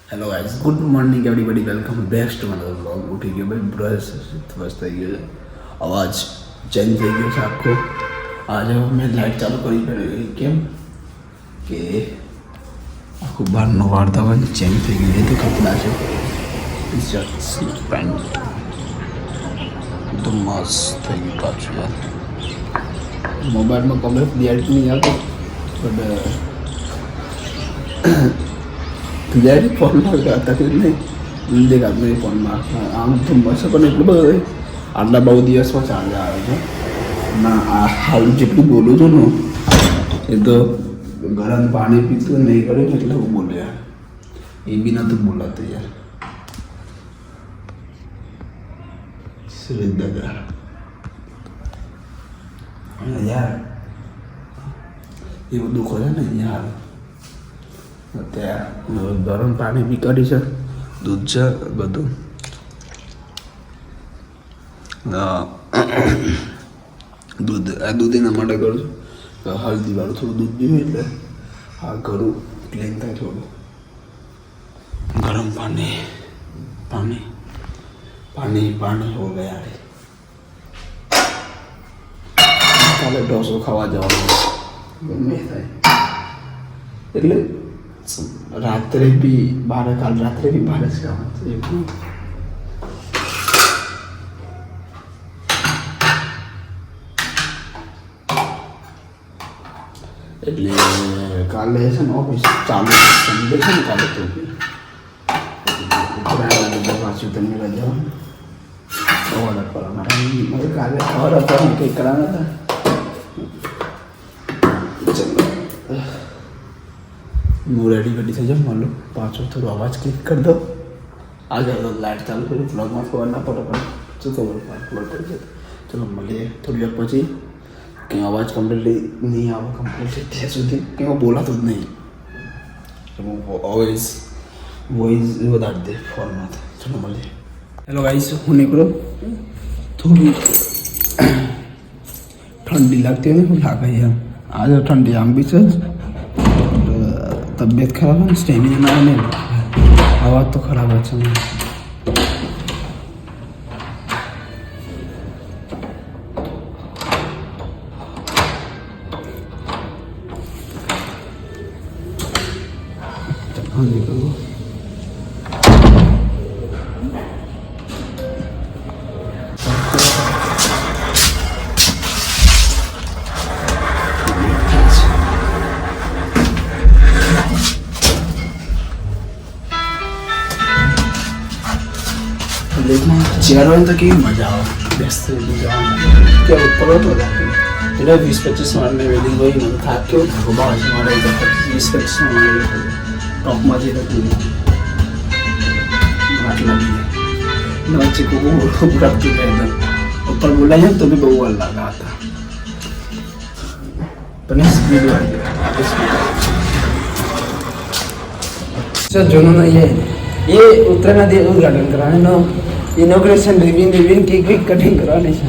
Hello guys, good morning everybody, welcome back to another vlog. उठी गयो भाई, brush बस થઈ ગયો, અવાજ ચેન્જ થઈ ગયો છે આખો। આજે મેં લાઇટ ચાલુ કરી કેમ કે આખું બહારનું વાતાવરણ ચેન્જ થઈ ગયું। એ તો કપડા છે, ટી શર્ટ પેન્ટ તો મસ્ત થઈ ગયું પાછું યાર। મોબાઈલમાં કલર ક્લિયરિટી નહીં આવતો, બટ ક્લિયરિટી ફોનમાં હતા કે નહીં દેખાત નહીં ફોનમાં। આમ તો મસ્ત પણ એટલું બધું આટલા બહુ દિવસમાં ચાલે આવે છે ના। આ હાલ જેટલું બોલું છું ને એ તો ગરમ પાણી પીતું નહીં કર્યું એટલે હું બોલે યાર, એ બી નતું બોલાતું યાર। સુરેશ દાદા યાર એવું દુઃખ હોય ને યાર। ત્યાં ગરમ પાણી બી કરી છે, દૂધ છે બધું। દૂધ આ દૂધ એના માટે કરું છું, હલ્દીવાળું થોડું દૂધ પીવું એટલે આ ઘરું ક્લીન થાય થોડું। ગરમ પાણી પાણી પાણી પાણી હો ગયા। કાલે ઢોસો ખાવા જવાનું ગમે થાય એટલે રાત્રે બી બારે, કાલ રાત્રે બી બારે જ ખાવાનું। એટલે કાલે છે ને ઓફિસ ચાલુ, સન્ડે છે ને કાલે તો પાછું તમને રજા ઓર્ડર કરવા માટે મારે કાલે ઓર્ડર કરવાનું કંઈક કરવાના હતા। હું રેડી થઈ જાઉં, માનો પાછો થોડો અવાજ ક્લિક કરી દો। આગળ લાઇટ ચાલુ કરી, વ્લોગમાં ખબર ના પડે પણ શું ખબર પડી જશે। ચલો મળીએ થોડી વાર પછી। કંઈ અવાજ કમ્પ્લીટલી નહીં આવે, કમ્પ્લીટલી ત્યાં સુધી કંઈ બોલાતું જ નહીં, હું વોઇસ વધારી દે ફોનમાં। ચલો મળીએ। હેલો ગાઈસ, હું નીકળું। થોડી ઠંડી લાગતી હોય ને, હું લાગે એમ આજે ઠંડી આમ બી છે, તબિયત ખરાબ है, स्टेमिना नहीं, आवाज़ तो खराब है। अच्छा चेयर वाले तो की मजा आओ, बेस्ट क्या ऊपर हो तो એટલે 20-25 માળની વેડિંગ હોય ને થાક કેવો થોડા હશે મારે 20-25 માળની ટોપમાં જે હતું આટલા બી વચ્ચે ખૂબ રખતું હતા, ઉપર બોલાય તો બી બહુ વાર લાગા હતા। પણ સ્પીડ વાળી સર જોનો નહીં ये उत्तरायण दे उद्घाटन कराने इनोग्रेशन रिविन केक कटिंग करवानी છે।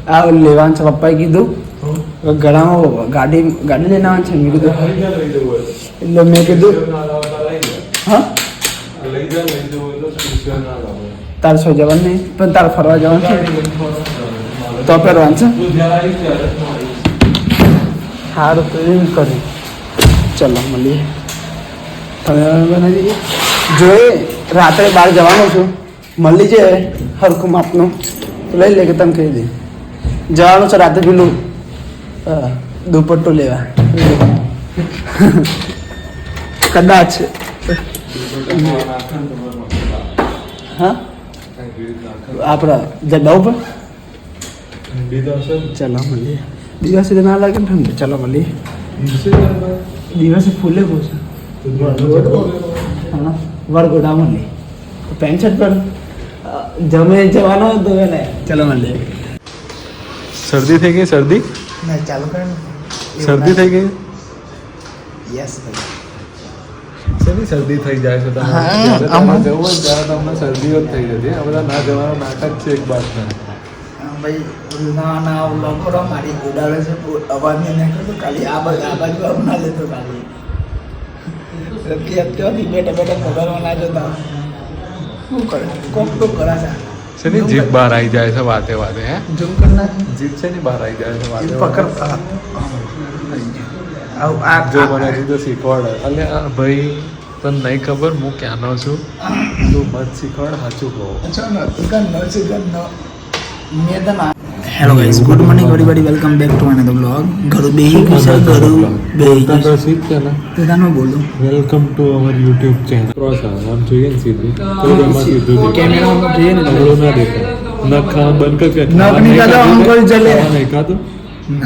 આ લેવાનું છે, પપ્પાએ કીધું ગળામાં ગાડી લઈને આવવાનું છે। મેં કીધું એટલે મેં કીધું હા તારે શું જવાનું નહીં, પણ તારે ફરવા જવાનું છે તો પહેરવાનું છે। સારું તો એમ કર્યું। ચલો મળીએ। તમે બનાવી જોઈએ, રાત્રે બહાર જવાનું છું, મળી જાય હરખું માપનું તો લઈ લે કે તમે કહી દે જવાનું છે રાત્રે પેલું દુપટ્ટો લેવા કદાચ। હા આપણા જગ્યા ઉપર ચલો મળીએ। દિવસે તો ના લાગે ને ઠંડી, ચલો મળીએ। દિવસે ફૂલે બહુ છે, હા વરગોડામાં નહીં પેન્ટ શર્ટ પર જમે જવાનો હતો ને। ચલો મળીએ। सर्दी થઈ ગઈ? सर्दी ના ચાલુ કરે सर्दी થઈ ગઈ? યસ શેની सर्दी થઈ જાય છે તમારે? જવું હોય ત્યારે તમને सर्दी જ થઈ જતી। આ બધા ના જવાનો નાટક છે એક બાજુ। ભાઈ ના લોકો મારી ઉડાડે છે અવાજ નહીં નાખતો ખાલી આ બાજુ આમ ના લેતો ખાલી અત્યારથી બેઠા બેઠા મોબાઈલમાં ના જોતા શું કરે કોક તો કરા છે ને જીભ બહાર આવી જાય છે વાતે વાતે હે ઝૂમ કરના જીભ છે ને બહાર આવી જાય છે વાતે પકડતા આ જો મને હજી તો શીખવાડે એટલે ભાઈ તને નહીં ખબર હું ક્યાંનો છું તું મત શીખવાડ સાચું કહો hello guys good morning everybody welcome back to another blog ઘર બેહી કુસા ઘર બેહી તો શીખ કે ના તે તાનો બોલો welcome to our YouTube channel પ્રોસા આમ જોઈએ ને સીધું તો એમાં સીધું કેમેરામાં જોઈએ ને નબળું ના દેખાય નખ ખાવા બંધ કર નખ નીકાળો અંકલ ચલે નહીં ખાતું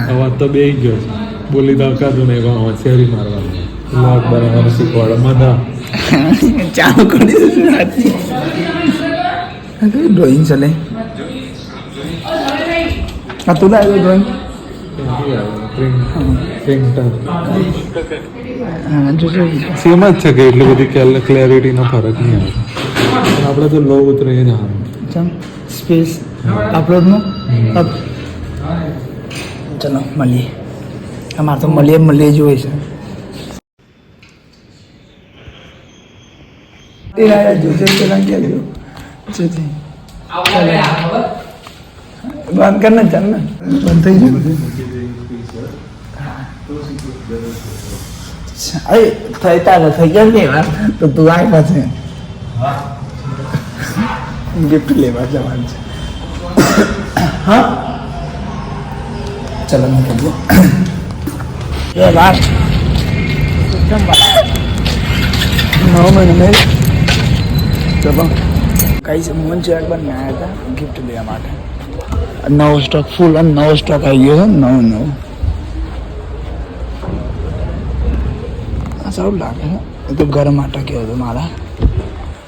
અવાજ તો બેહી ગયો છે બોલી દો કાતું નહીં પણ હોશિયારી મારવાનું બ્લોગ બનાવવાનું શીખવાડે મને ચાલુ કરી દીધું હાથી ડ્રોઈંગ ચલે આ તુલા આવ્યો ડ્રોઈંગ સેમ જ છે કે એટલી બધી ક્લેરિટીનો ફરક નહીં આવે પણ આપણે તો લો ઉતરે જ આવે ચમ સ્પેસ અપલોડનો ચલો મળીએ અમારે તો મળીએ જોઈએ છે તેરા જોશે પેલા क्या लो બંધ કર ને ચાલ ને બંધ થઈ ગયું અરે થઈ તારે થઈ ગયા ને વાર તો તું આવી પાસે ગિફ્ટ લેવા જવાનું છે હા ચલો मैं कर दो ये बात एकदम 9 महीने में चलो कई से मोहन चेक पर मैं आया था गिफ्ट लिया માટે નવો સ્ટોક ફૂલ અને નવો સ્ટોક આવી ગયો છે નવો આ સારું લાગે છે એ તો ઘર માટે કહેવું હતું મારા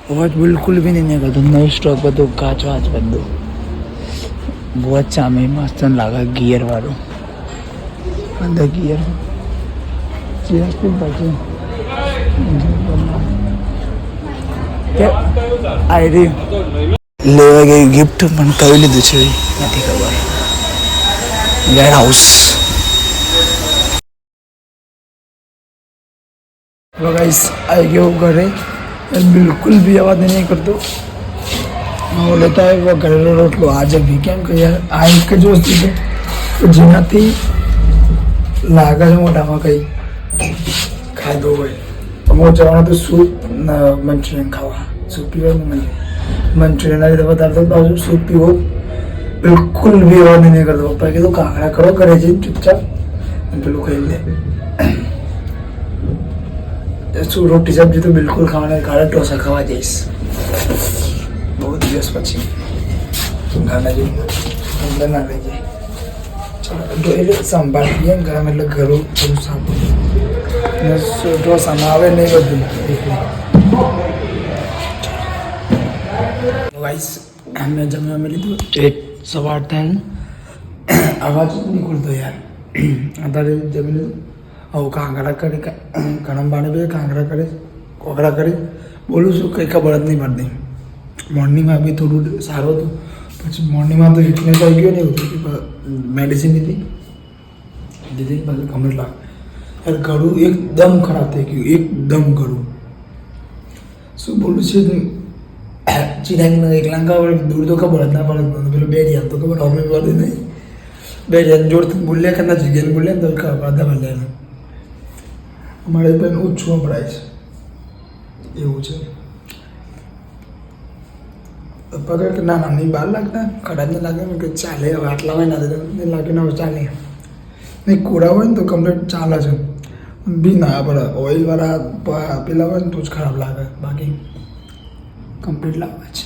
અવાજ બિલકુલ બી નહીં નીકળતો નવો સ્ટોક બધું કાચો આજ બધું બહુ अच्छा में मस्त लगा गियर वालों अंदर गियर सीएसपी बचे आई रही लेवा गई गिफ्ट પણ કઈ લીધું છે નથી ખબર વેર હાઉસ લો ગાઈસ आई गयो घरे बिल्कुल भी आवाज नहीं करतो वो लेता है वो घरेलू रोटलो आज भी કેમ કે યાર આ એક જ વસ્તુ છે જેનાથી લાગે છે મોટામાં કંઈ ખાધું હોય અમુક જવાનું તો સૂપ મંચુરિયન ખાવા સૂપ પીવાનું મંચુરિયન આવી તો વધારે બાજુ સૂપ પીવો બિલકુલ બી અવાજ નહીં કરતો પપ્પાએ કીધું કાંકરા કરો કરે છે ચૂપચાપ અને પેલું ખાઈ લે શું રોટી સબ્જી તો બિલકુલ ખાવાના કાળા ઢોસા ખાવા જઈશ બહુ દિવસ પછી ગાના જેવું અંદર ના લઈ જાય ચલો એટલે સંભાળીએ ગરમ એટલે ઘરું થોડું સાંભળ્યું ઢોસામાં આવે નહીં બધું ગાઈસ અમે જમવા લીધું એક 8:30 થાય અવાજ નહીં ખુલતો યાર અત્યારે જમી લીધું આવું કાંકરા કરી ગરમ પાણી પીએ કાંકરા કરે કોકરા કરી બોલું છું કંઈ ખબર જ નહીં પડતી મોર્નિંગમાં બી થોડું સારું હતું પછી મોર્નિંગમાં તો વીકનેસ આવી ગયો ને એવું થયું કે મેડિસિન લીધી પછી કમ્પ્લીટ લાગે યાર ગળું એકદમ ખરાબ થઈ ગયું એકદમ ગળું શું બોલું છે ચિરાગને એકલા ખબર દૂર તો ખબર જ ના પડે પેલું બે યાદ તો ખબર અમે પડે નહીં બે યાદ જોડતું બોલ્યા કે ના જગ્યાને બોલ્યા ને તો ખબર બધા બોલ્યા અમારે પણ ઓછું વપરાય છે એવું છે પકડ કે ના ના નહીં બહાર લાગતા કડાજ ને લાગે કે ચાલે હવે આટલા હોય ના નહીં લાગે ને હવે ચાલે નહીં કોરા હોય ને તો કમ્પ્લીટ ચાલે છે બી ના આપણે ઓઇલવાળા પેલા હોય ને તો જ ખરાબ લાગે બાકી કમ્પ્લીટ લાગે છે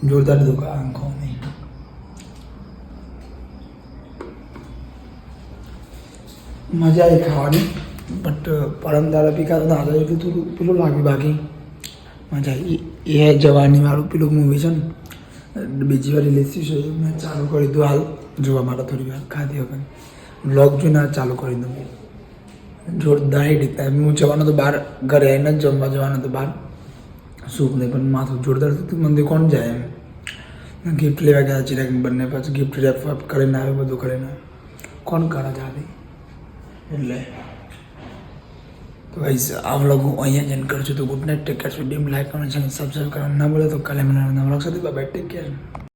જોરદાર દુકાન આંખો નહીં મજા આવી ખાવાની બટ પરમ દાડા બી ખાતો દાદા એટલું થોડું પેલું લાગ્યું બાકી મજા આવી એ જવાની વાળું પેલું મૂવી છે ને બીજી વાર રિલીઝ થયું છે મેં ચાલુ કરી દઉં હાલ જોવા માટે થોડી વાર ખાધી વગર બ્લોગ જોઈને ચાલુ કરી દઉં જોરદાર હિટ હું જવાનો તો બહાર ઘરે આવીને જ જમવા જવાનો તો બહાર સુખને પણ માથું જોરદાર થતું મંદિર કોણ જાય એમ ગિફ્ટ લેવા ગયા ચિરાગ બંને પાછું ગિફ્ટ રેપ કરીને આવે બધું કરીને કોણ કરે જાતી એટલે તો ભાઈ આ વ્લોગ હું અહીંયા જ એન્ડ કરું છું તો good night take care dim like કરવાનું છે સબસ્ક્રાઈબ કરવાનું ના બોલે તો કાલે મને નવા વ્લોગ સાથે બાય ટેક કેર